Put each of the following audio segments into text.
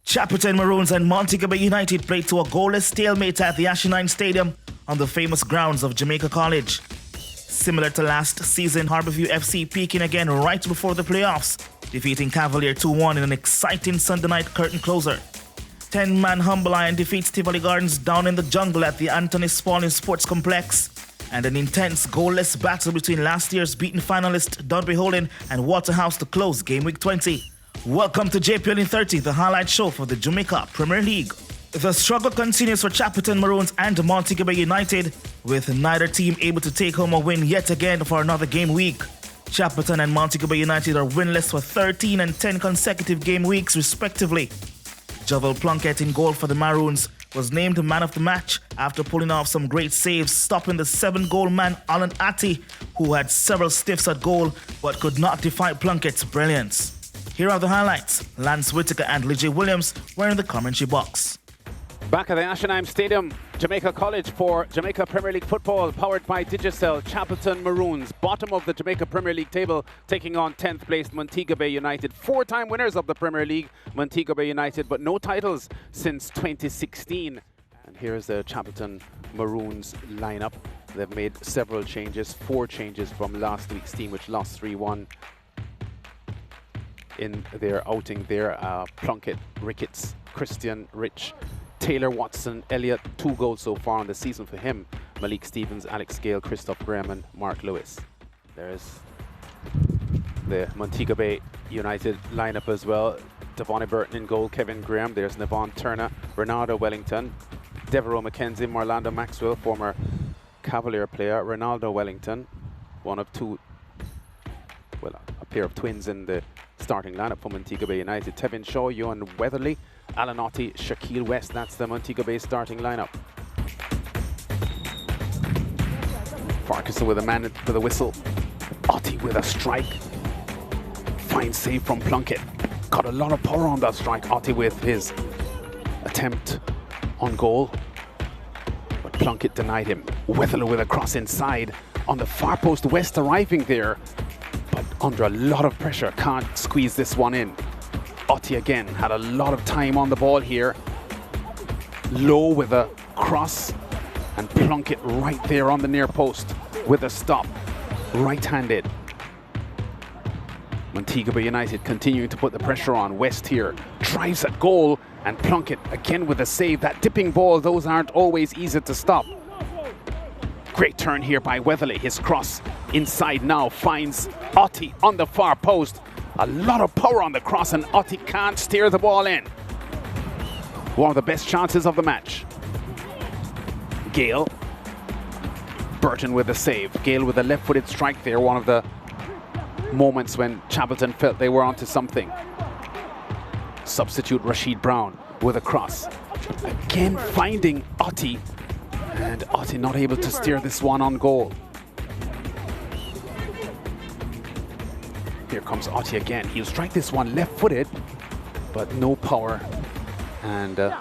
Chapelton Maroons and Montego Bay United played to a goalless stalemate at the Ashenine Stadium on the famous grounds of Jamaica College. Similar to last season, Harbourview FC peaking again right before the playoffs, defeating Cavalier 2-1 in an exciting Sunday night curtain closer. 10-man Humble Iron defeats Tivoli Gardens down in the jungle at the Anthony Spalding Sports Complex. And an intense goalless battle between last year's beaten finalist Dunby Holding and Waterhouse to close Game Week 20. Welcome to JPL in 30, the highlight show for the Jamaica Premier League. The struggle continues for Chapelton Maroons and Montego Bay United, with neither team able to take home a win yet again for another game week. Chapelton and Montego Bay United are winless for 13 and 10 consecutive game weeks respectively. Jovel Plunkett in goal for the Maroons was named man of the match after pulling off some great saves, stopping the 7-goal man Alan Atty, who had several stiffs at goal but could not defy Plunkett's brilliance. Here are the highlights. Lance Whitaker and Lee Williams were in the commentary box. Back at the Ashenine Stadium, Jamaica College for Jamaica Premier League football, powered by Digicel. Chapelton Maroons, bottom of the Jamaica Premier League table, taking on 10th placed Montego Bay United. 4-time winners of the Premier League, Montego Bay United, but no titles since 2016. And here's the Chapelton Maroons lineup. They've made several changes, 4 changes from last week's team, which lost 3-1 in their outing there. Plunkett, Ricketts, Christian, Rich, Taylor Watson, Elliott, 2 goals so far on the season for him. Malik Stevens, Alex Gale, Christoph Graham and Mark Lewis. There's the Montego Bay United lineup as well. Devonnie Burton in goal, Kevin Graham. There's Navon Turner, Ronaldo Wellington, Devereaux McKenzie, Marlando Maxwell, former Cavalier player. Ronaldo Wellington, one of 2, well, a pair of twins in the starting lineup for Montego Bay United. Tevin Shaw, Ewan Weatherly, Alan Otti, Shaquille West. That's the Montego Bay starting lineup. Farquharson with a man with a whistle. Otti with a strike. Fine save from Plunkett. Got a lot of power on that strike. Otti with his attempt on goal, but Plunkett denied him. Weatherly with a cross inside on the far post. West arriving there, but under a lot of pressure, can't squeeze this one in. Otti again had a lot of time on the ball here. Low with a cross, and Plunkett right there on the near post with a stop, right-handed. Montego Bay United continuing to put the pressure on. West here drives at goal, and Plunkett again with a save. That dipping ball, those aren't always easy to stop. Great turn here by Weatherly. His cross inside now finds Otti on the far post. A lot of power on the cross, and Otti can't steer the ball in. One of the best chances of the match. Gale. Burton with a save. Gale with a left-footed strike there. One of the moments when Chapelton felt they were onto something. Substitute Rashid Brown with a cross. Again finding Otti, and Otti not able to steer this one on goal. Here comes Otti again. He'll strike this one left-footed, but no power. And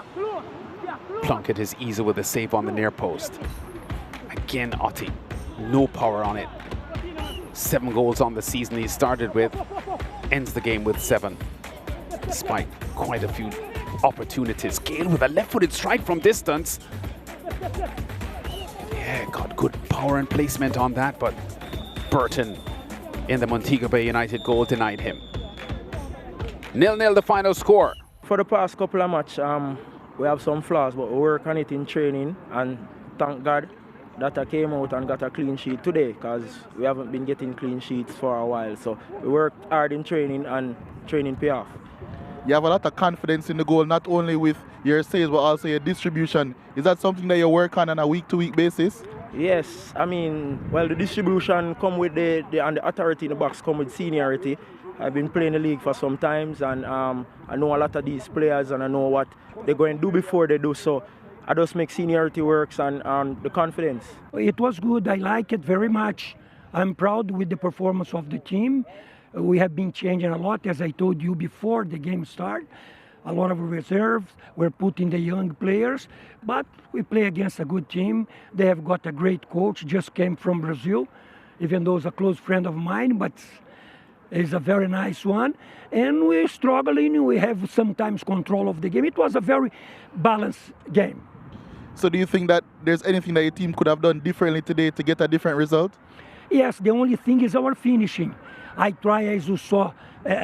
Plunkett is easy with a save on the near post. Again Otti, no power on it. 7 goals on the season he started with, ends the game with 7, despite quite a few opportunities. Gale with a left-footed strike from distance. Yeah, got good power and placement on that, but Burton in the Montego Bay United goal denied him. 0-0 the final score. For the past couple of matches, we have some flaws, but we work on it in training, and thank God that I came out and got a clean sheet today, because we haven't been getting clean sheets for a while. So we worked hard in training, and training pay off. You have a lot of confidence in the goal, not only with your saves, but also your distribution. Is that something that you work on a week-to-week basis? Yes, I mean, well, the distribution come with and the authority in the box come with seniority. I've been playing the league for some times, and I know a lot of these players, and I know what they're going to do before they do. So I just make seniority works and the confidence. It was good. I like it very much. I'm proud with the performance of the team. We have been changing a lot, as I told you before the game started. A lot of reserves. We're putting the young players, but we play against a good team. They have got a great coach, just came from Brazil, even though he's a close friend of mine, but is a very nice one. And we're struggling. We have sometimes control of the game. It was a very balanced game. So do you think that there's anything that your team could have done differently today to get a different result? Yes, the only thing is our finishing. I try, as you saw,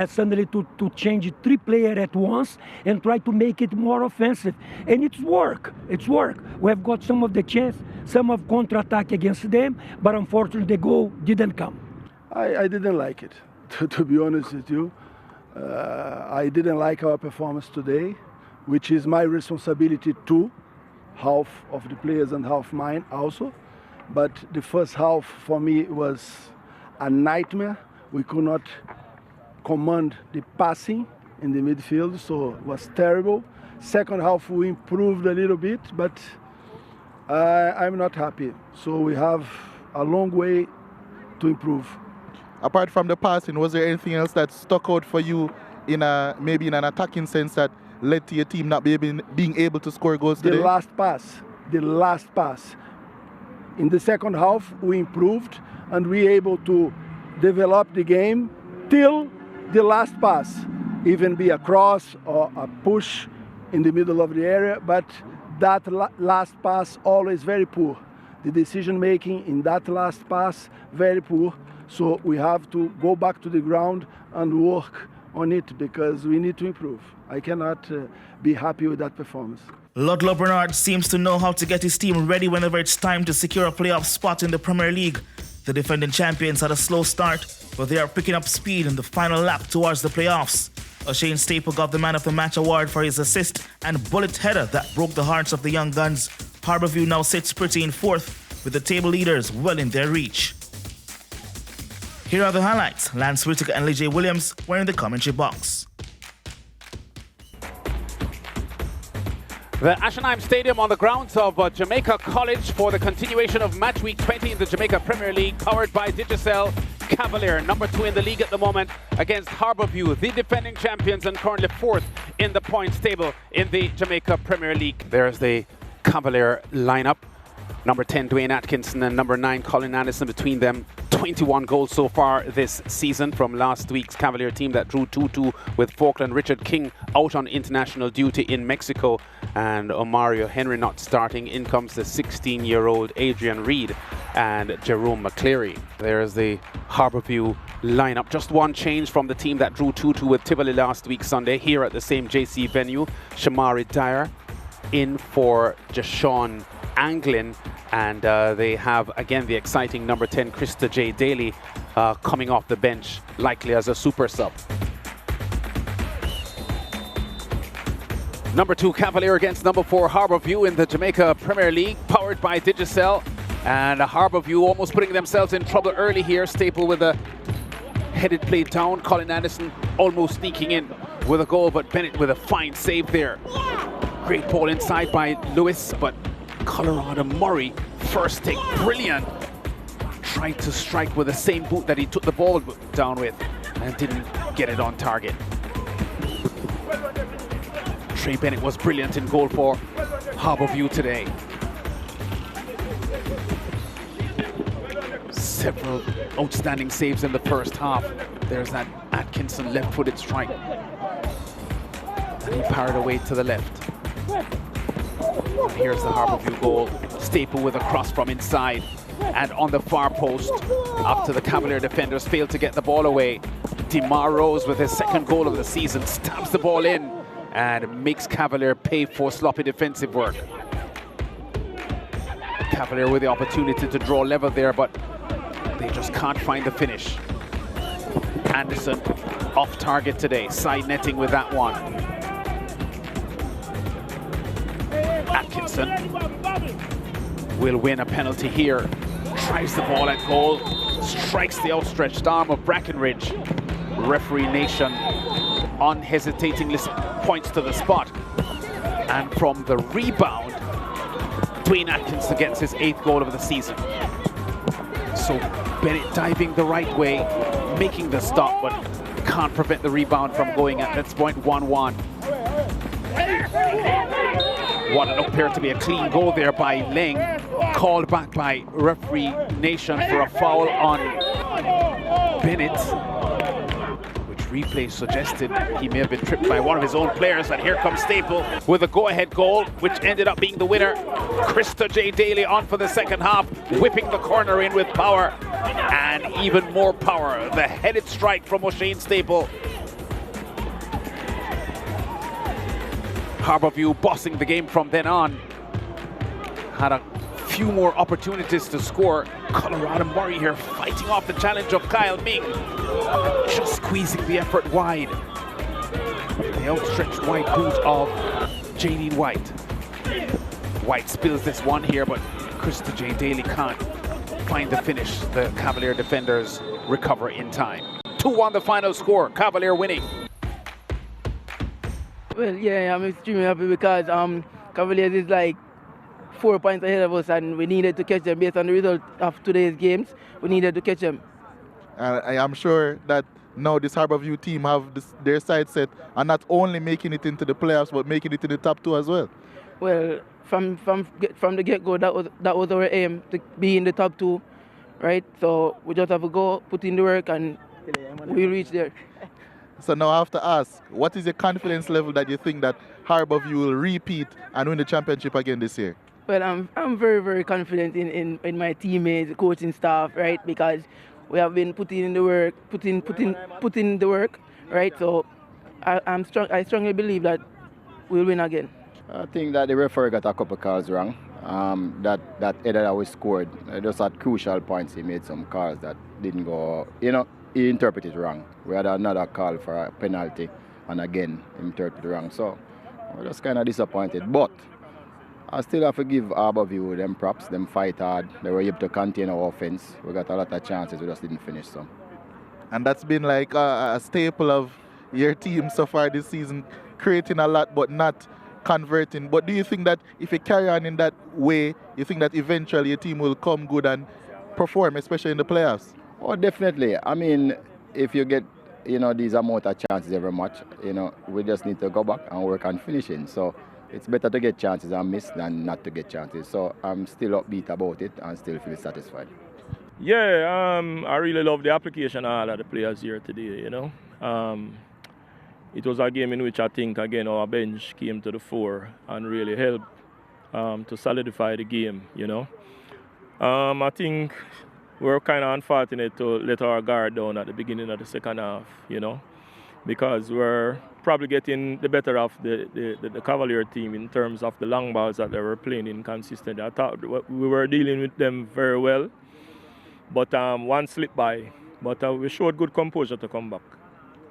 suddenly to change 3 players at once and try to make it more offensive. And it's work. We have got some of the chance, some of counter-attack against them, but unfortunately the goal didn't come. I didn't like it, to be honest with you. I didn't like our performance today, which is my responsibility too, half of the players and half mine also. But the first half for me was a nightmare. We could not command the passing in the midfield, so it was terrible. Second half we improved a little bit, but I'm not happy. So we have a long way to improve. Apart from the passing, was there anything else that stuck out for you maybe in an attacking sense that led to your team not being able to score goals today? The last pass. In the second half, we improved and we were able to develop the game till the last pass, even be a cross or a push in the middle of the area, but that last pass always very poor. The decision making in that last pass, very poor. So we have to go back to the ground and work on it because we need to improve. I cannot be happy with that performance. Ludlow Bernard seems to know how to get his team ready whenever it's time to secure a playoff spot in the Premier League. The defending champions had a slow start, but they are picking up speed in the final lap towards the playoffs. O'Shane Staple got the Man of the Match award for his assist and bullet header that broke the hearts of the young guns. Harbourview now sits pretty in 4th, with the table leaders well in their reach. Here are the highlights. Lance Whittaker and Lee Williams were in the commentary box. The Ashenheim Stadium on the grounds of Jamaica College for the continuation of Matchweek 20 in the Jamaica Premier League, powered by Digicel. Cavalier, number 2 in the league at the moment, against Harbourview, the defending champions and currently 4th in the points table in the Jamaica Premier League. There's the Cavalier lineup. Number 10, Dwayne Atkinson, and number 9, Colin Anderson between them. 21 goals so far this season from last week's Cavalier team that drew 2-2 with Falkland. Richard King out on international duty in Mexico, and Omario Henry not starting. In comes the 16-year-old Adrian Reed and Jerome McCleary. There's the Harbourview lineup. Just one change from the team that drew 2-2 with Tivoli last week Sunday, here at the same JC venue. Shamari Dyer in for Jashawn Anglin, and they have again the exciting number 10 Krista J. Daly coming off the bench, likely as a super sub. Number 2 Cavalier against number 4 Harbourview in the Jamaica Premier League, powered by Digicel, and Harbourview almost putting themselves in trouble early here. Staple with a headed play down. Colin Anderson almost sneaking in with a goal, but Bennett with a fine save there. Great ball inside by Lewis, but Colorado Murray, first take, brilliant. Tried to strike with the same boot that he took the ball down with and didn't get it on target. Trey Bennett was brilliant in goal for Harbourview today. Several outstanding saves in the first half. There's that Atkinson left-footed strike. And he parried away to the left. Here's the Harbourview goal. Staple with a cross from inside and on the far post. After the Cavalier defenders failed to get the ball away, DeMar Rose with his 2nd goal of the season stabs the ball in and makes Cavalier pay for sloppy defensive work. Cavalier with the opportunity to draw level there, but they just can't find the finish. Anderson off target today, side netting with that one. Atkinson will win a penalty here. Tries the ball at goal, strikes the outstretched arm of Brackenridge. Referee Nation unhesitatingly points to the spot. And from the rebound, Dwayne Atkinson gets his 8th goal of the season. So Bennett diving the right way, making the stop, but can't prevent the rebound from going at this point 1-1. What it appeared to be a clean goal there by Leng, called back by referee Nation for a foul on Bennett. replay suggested he may have been tripped by one of his own players, and here comes Staple with a go-ahead goal, which ended up being the winner. Krista J. Daly on for the second half, whipping the corner in with power, and even more power. The headed strike from O'Shane Staple. Harbourview bossing the game from then on. Had a few more opportunities to score. Colorado Murray here fighting off the challenge of Kyle Ming. Just squeezing the effort wide. The outstretched white boot of Jaylene White. White spills this one here, but Krista J. Daly can't find the finish. The Cavalier defenders recover in time. 2-1 the final score, Cavalier winning. Well, yeah, I'm extremely happy because Cavaliers is like 4 points ahead of us, and we needed to catch them based on the result of today's games. We needed to catch them. I am sure that now this Harbourview team have their side set and not only making it into the playoffs but making it in the top 2 as well. Well, from the get-go, that was our aim, to be in the top 2, right? So we just have to go, put in the work, and we'll reach there. So now I have to ask, what is your confidence level that you think that Harbourview will repeat and win the championship again this year? Well, I'm very, very confident in my teammates, coaching staff, right? Because we have been putting in the work, putting the work, right? So I strongly believe that we'll win again. I think that the referee got a couple calls wrong. That header that we scored, just at crucial points, he made some calls that didn't go. He interpreted wrong. We had another call for a penalty, and again, he interpreted wrong. So we're just kind of disappointed. But I still have to give Harbourview them props. Them fight hard. They were able to contain our offense. We got a lot of chances. We just didn't finish some. And that's been like a staple of your team so far this season, creating a lot but not converting. But do you think that if you carry on in that way, you think that eventually your team will come good and perform, especially in the playoffs? Oh, definitely. I mean, if you get these amount of chances every match, we just need to go back and work on finishing. So it's better to get chances and miss than not to get chances. So I'm still upbeat about it and still feel satisfied. Yeah, I really love the application of all of the players here today, It was a game in which I think, again, our bench came to the fore and really helped to solidify the game, I think we were kind of unfortunate to let our guard down at the beginning of the second half, because we're probably getting the better of the Cavalier team in terms of the long balls that they were playing inconsistently. I thought we were dealing with them very well, but one slipped by. But we showed good composure to come back.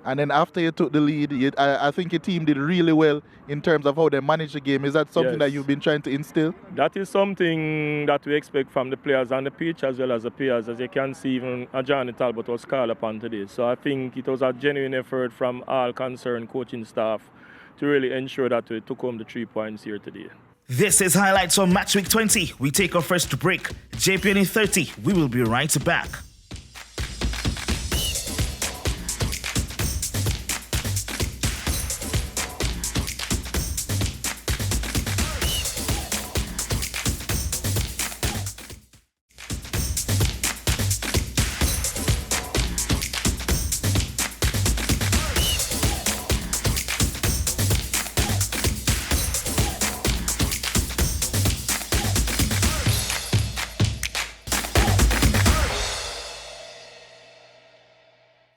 And then after you took the lead, I think your team did really well in terms of how they managed the game. Is that something that you've been trying to instill? That is something that we expect from the players on the pitch as well as the players. As you can see, even Johnny Talbot was called upon today. So I think it was a genuine effort from all concerned coaching staff to really ensure that we took home the 3 points here today. This is highlights from Matchweek 20. We take our first break. JPL in 30. We will be right back.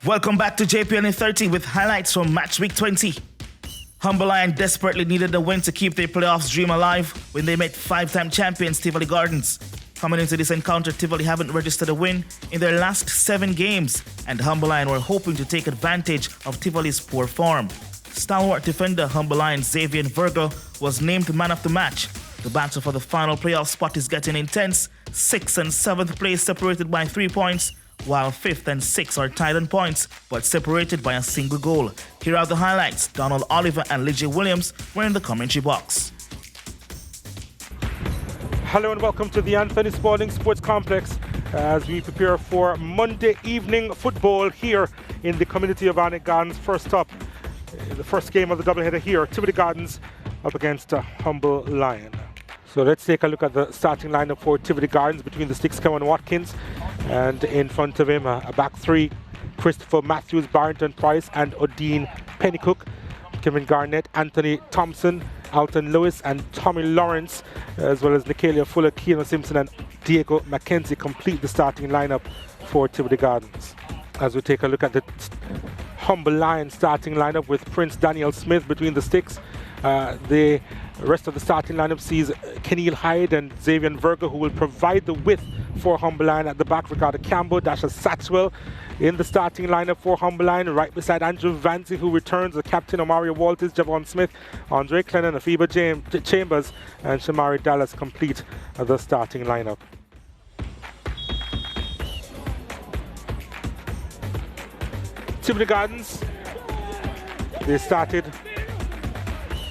Welcome back to JPL in 30 with highlights from Matchweek 20. Humble Lion desperately needed the win to keep their playoffs dream alive when they met 5-time champions Tivoli Gardens. Coming into this encounter, Tivoli haven't registered a win in their last 7 games, and Humble Lion were hoping to take advantage of Tivoli's poor form. Stalwart defender Humble Lion Xavier Virgo was named man of the match. The battle for the final playoff spot is getting intense. 6th and 7th place separated by 3 points, while 5th and 6th are tied on points, but separated by a single goal. Here are the highlights. Donald Oliver and Lygia Williams were in the commentary box. Hello and welcome to the Anthony Spalding Sports Complex as we prepare for Monday evening football here in the community of Anick Gardens. First up, the first game of the doubleheader here, Tivoli Gardens up against Humble Lion. So let's take a look at the starting lineup for Tivoli Gardens between the sticks, Cameron Watkins, and in front of him a back three Christopher Matthews, Barrington Price, and Odine Pennycook. Kevin Garnett, Anthony Thompson, Alton Lewis, and Tommy Lawrence, as well as Nicalia Fuller, Keanu Simpson, and Diego McKenzie complete the starting lineup for Tivoli Gardens. As we take a look at the Humble Lion starting lineup with Prince Daniel Smith between the sticks. The rest of the starting lineup sees Keneal Hyde and Xavier Virgo, who will provide the width for Humble Lion at the back. Ricardo Campbell, Dasha Satchwell in the starting lineup for Humble Lion, right beside Andrew Vanzi, who returns, the captain Omario Walters, Javon Smith, Andre Clennon, Afiba Chambers, and Shamari Dallas complete the starting lineup. Tivoli Gardens, they started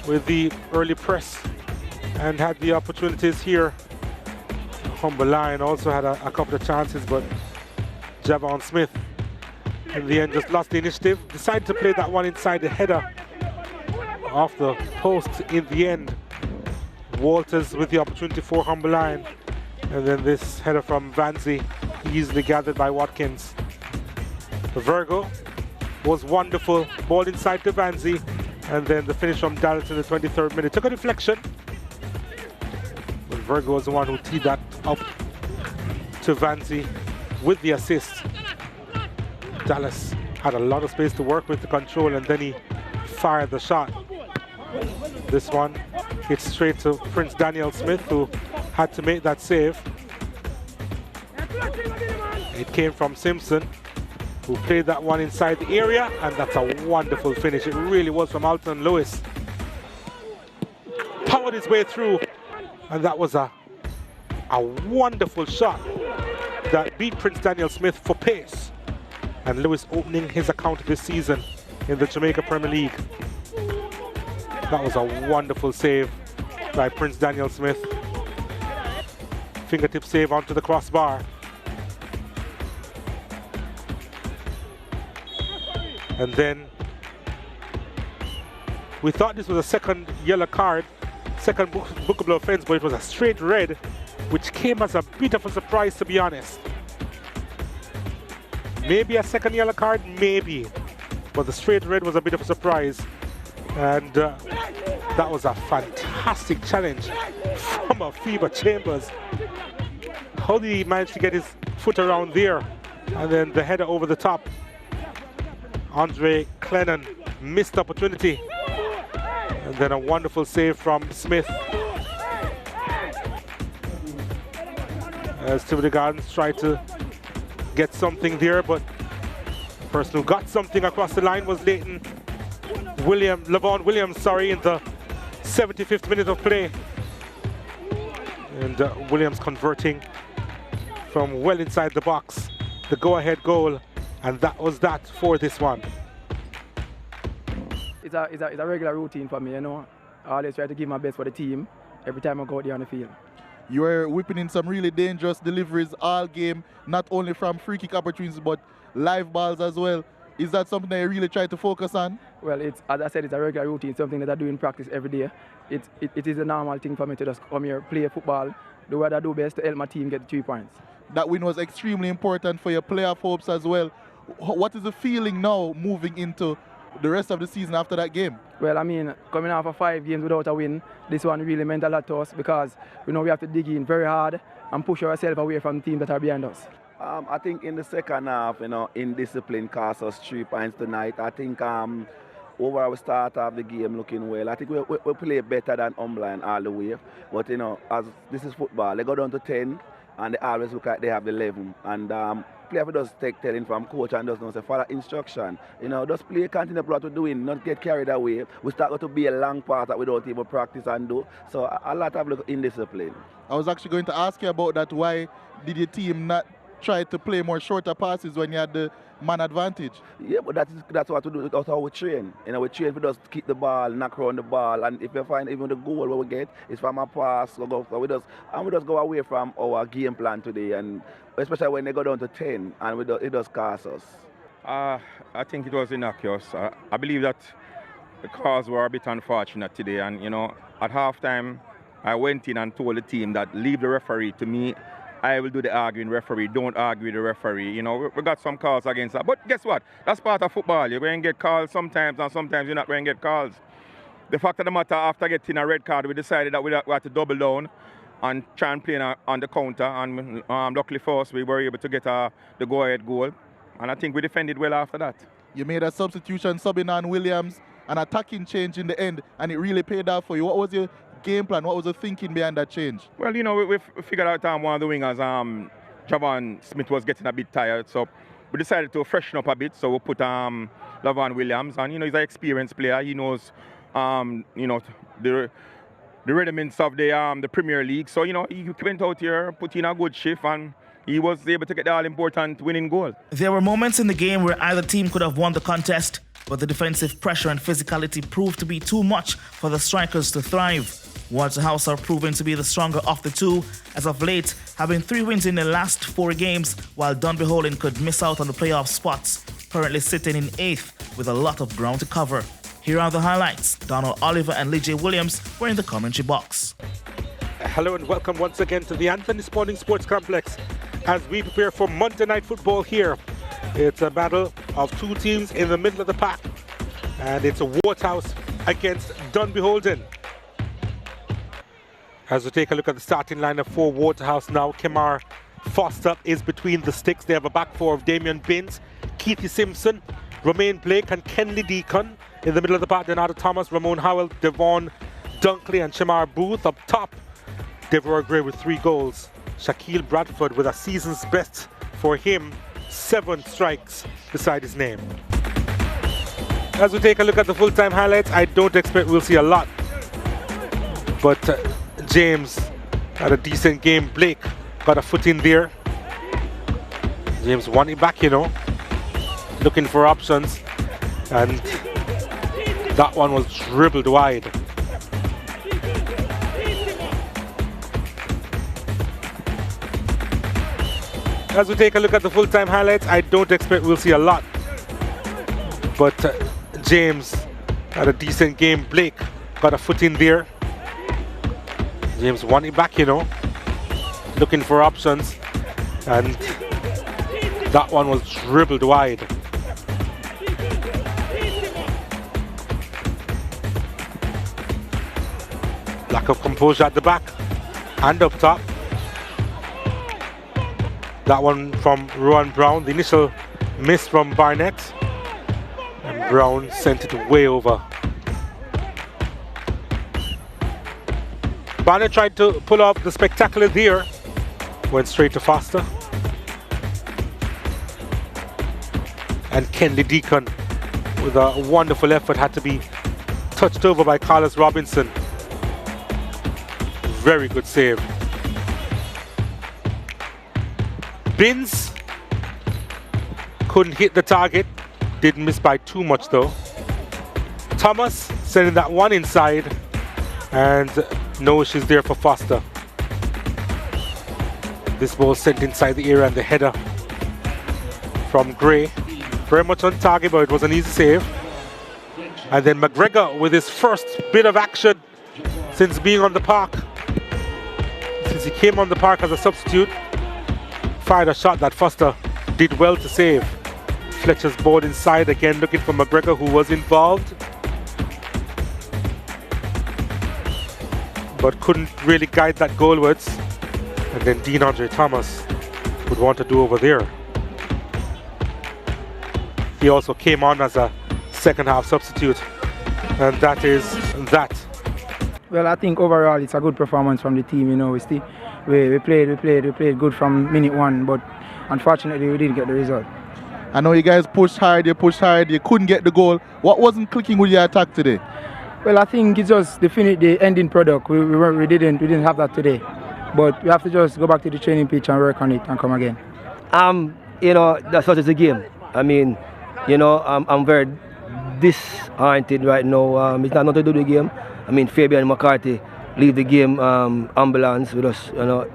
with the early press and had the opportunities here. Humble Lion also had a couple of chances, but Javon Smith in the end just lost the initiative. Decided to play that one inside the header off the post in the end. Walters with the opportunity for Humble Lion, and then this header from Vanzi easily gathered by Watkins. Virgo was wonderful, ball inside to Vanzi, and then the finish from Dallas in the 23rd minute. Took a deflection, but Virgo was the one who teed that up to Vanzi with the assist. Dallas had a lot of space to work with to control, and then he fired the shot. This one hit straight to Prince Daniel Smith, who had to make that save. It came from Simpson, who played that one inside the area, and that's a wonderful finish. It really was from Alton Lewis. Powered his way through, and that was a wonderful shot that beat Prince Daniel Smith for pace. And Lewis opening his account this season in the Jamaica Premier League. That was a wonderful save by Prince Daniel Smith. Fingertip save onto the crossbar. And then we thought this was a second yellow card, second bookable offense, but it was a straight red, which came as a bit of a surprise, to be honest. Maybe a second yellow card, maybe, but the straight red was a bit of a surprise. And that was a fantastic challenge from Afiba Chambers. How did he manage to get his foot around there? And then the header over the top. Andre Clennon missed opportunity. And then a wonderful save from Smith. As Tivoli Gardens tried to get something there, but the person who got something across the line was Levon Williams, in the 75th minute of play. And Williams converting from well inside the box, the go-ahead goal, and that was that for this one. It's a regular routine for me, you know. I always try to give my best for the team every time I go out there on the field. You were whipping in some really dangerous deliveries all game, not only from free kick opportunities, but live balls as well. Is that something that you really try to focus on? Well, as I said, it's a regular routine, something that I do in practice every day. It is a normal thing for me to just come here, play football, do what I do best to help my team get 3 points. That win was extremely important for your playoff hopes as well. What is the feeling now moving into the rest of the season after that game? Well, I mean, coming off of 5 games without a win, this one really meant a lot to us because we know we have to dig in very hard and push ourselves away from teams that are behind us. I think in the second half, indiscipline cost us 3 points tonight. I think overall we start off the game looking well. I think we play better than Humble all the way. But, as this is football, they go down to 10 and they always look like they have the 11. And player just take telling from coach and just don't say follow instruction. Just play, continue what we're doing, not get carried away. We start to be a long part that we don't even practice and do. So a lot of indiscipline. I was actually going to ask you about that. Why did your team not try to play more shorter passes when you had the man advantage? Yeah, but that's what we do. That's how we train. We train for just keep the ball, knock around the ball, and if you find even the goal what we get is from a pass, we just go away from our game plan today, and especially when they go down to 10, and it does cost us. I think it was innocuous. I believe that the calls were a bit unfortunate today, and at halftime I went in and told the team that leave the referee to me. I will do the arguing referee, don't argue with the referee. You know, we got some calls against that. But guess what? That's part of football. You're going to get calls sometimes, and sometimes you're not going to get calls. The fact of the matter, after getting a red card, we decided that we had to double down and try and play on the counter. And luckily for us, we were able to get the go-ahead goal. And I think we defended well after that. You made a substitution, subbing on Williams, an attacking change in the end, and it really paid off for you. What was your game plan? What was the thinking behind that change? Well, you know, we figured out one of the wingers, Javon Smith, was getting a bit tired, so we decided to freshen up a bit. So we put Lavon Williams, and you know, he's an experienced player. He knows, you know, the rudiments of the Premier League. So you know, he went out here, put in a good shift, and he was able to get the all-important winning goal. There were moments in the game where either team could have won the contest, but the defensive pressure and physicality proved to be too much for the strikers to thrive. Waterhouse are proving to be the stronger of the two, as of late having 3 wins in the last 4 games, while Dunbeholden could miss out on the playoff spots, currently sitting in 8th with a lot of ground to cover. Here are the highlights. Donald Oliver and Lee J. Williams were in the commentary box. Hello and welcome once again to the Anthony Spalding Sports Complex as we prepare for Monday Night Football here. It's a battle of 2 teams in the middle of the pack, and it's a Waterhouse against Dunbeholden. As we take a look at the starting lineup for Waterhouse now, Kemar Foster is between the sticks. They have a back 4 of Damian Binns, Keithy Simpson, Romain Blake and Kenley Deacon. In the middle of the pack, Donato Thomas, Ramon Howell, Devon Dunkley and Shamar Booth. Up top, Deborah Gray with 3 goals. Shaquille Bradford with a season's best for him, 7 strikes beside his name. As we take a look at the full-time highlights, I don't expect we'll see a lot, but James had a decent game. Blake got a foot in there. James won it back, you know, looking for options, and that one was dribbled wide. As we take a look at the full-time highlights, I don't expect we'll see a lot, but James had a decent game. Blake got a foot in there. James won it back, you know, looking for options, and that one was dribbled wide. Lack of composure at the back and up top. That one from Rowan Brown, the initial miss from Barnett, and Brown sent it way over. Barnett tried to pull off the spectacular there, went straight to Foster. And Kenley Deacon with a wonderful effort had to be touched over by Carlos Robinson. Very good save. Binns couldn't hit the target, didn't miss by too much though. Thomas sending that one inside, and no issues there for Foster. This ball sent inside the area, and the header from Gray. Very much on target, but it was an easy save. And then McGregor with his first bit of action since being on the park. Since he came on the park as a substitute, fired a shot that Foster did well to save. Fletcher's ball inside again, looking for McGregor, who was involved, but couldn't really guide that goalwards. And then Dean Andre Thomas would want to do over there. He also came on as a second half substitute, and that is that. Well, I think overall it's a good performance from the team. You know, we played good from minute 1, but unfortunately we didn't get the result. I know you guys pushed hard, you couldn't get the goal. What wasn't clicking with your attack today? Well, I think it's just the ending product. We didn't have that today, but we have to just go back to the training pitch and work on it and come again. You know, that's such as a game. I mean, you know, I'm very disoriented right now. It's not nothing to do with the game. I mean, Fabian McCarthy leave the game ambulance with us, you know,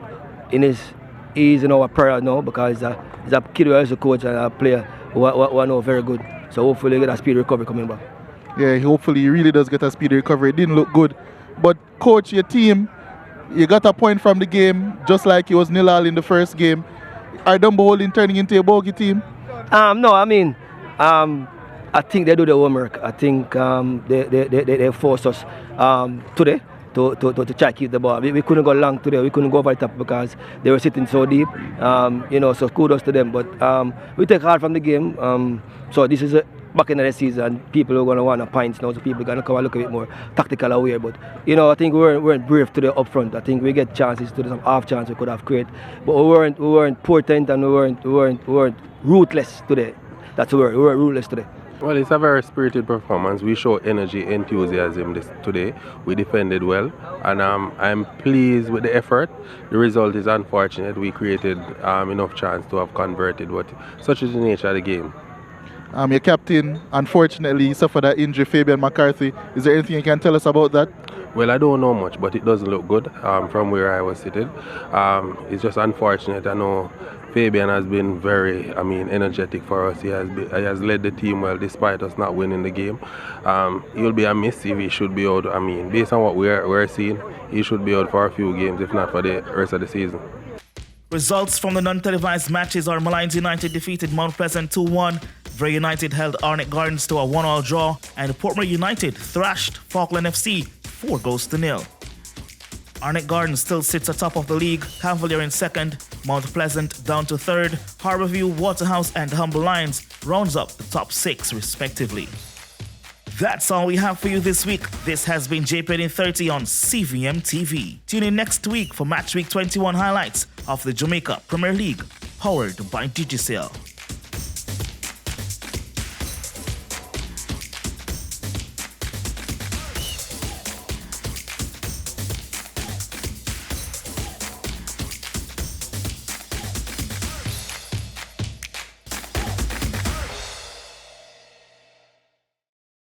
he's in our prayer now, because he's a kid who is a coach and a player who I know very good. So hopefully he get a speedy recovery coming back. Yeah, hopefully he really does get a speedy recovery. It didn't look good. But coach, your team You got a point from the game, just like it was 0-0 in the first game. Are Dumbo Holding turning into a bogey team? No, I mean, I think they do the homework. I think they forced us today to try to keep the ball. We couldn't go long today. We couldn't go over the top because they were sitting so deep. So kudos to them. But we take hard from the game. So this is back in the season. People are going to want points now, so people are going to come and look a bit more tactical aware. But I think we weren't brave today up front. I think we get chances to some half chance we could have created, but we weren't potent and we weren't ruthless today. That's the word. We weren't ruthless today. Well, it's a very spirited performance. We show energy, enthusiasm today. We defended well, and I'm pleased with the effort. The result is unfortunate. We created enough chance to have converted, but such is the nature of the game. Your captain, unfortunately, suffered an injury, Fabian McCarthy. Is there anything you can tell us about that? Well, I don't know much, but it doesn't look good from where I was seated. It's just unfortunate. I know Fabian has been very, energetic for us. He has led the team well despite us not winning the game. He'll be a miss if he should be out. Based on what we're seeing, he should be out for a few games, if not for the rest of the season. Results from the non-televised matches are Malines United defeated Mount Pleasant 2-1, Bray United held Arnett Gardens to a 1-1 draw, and Portmore United thrashed Falkland FC 4-0. Arnett Gardens still sits atop of the league, Cavalier in second, Mount Pleasant down to third, Harborview, Waterhouse and Humble Lions rounds up the top 6 respectively. That's all we have for you this week. This has been JPL in 30 on CVM TV. Tune in next week for Matchweek 21 highlights of the Jamaica Premier League, powered by Digicel.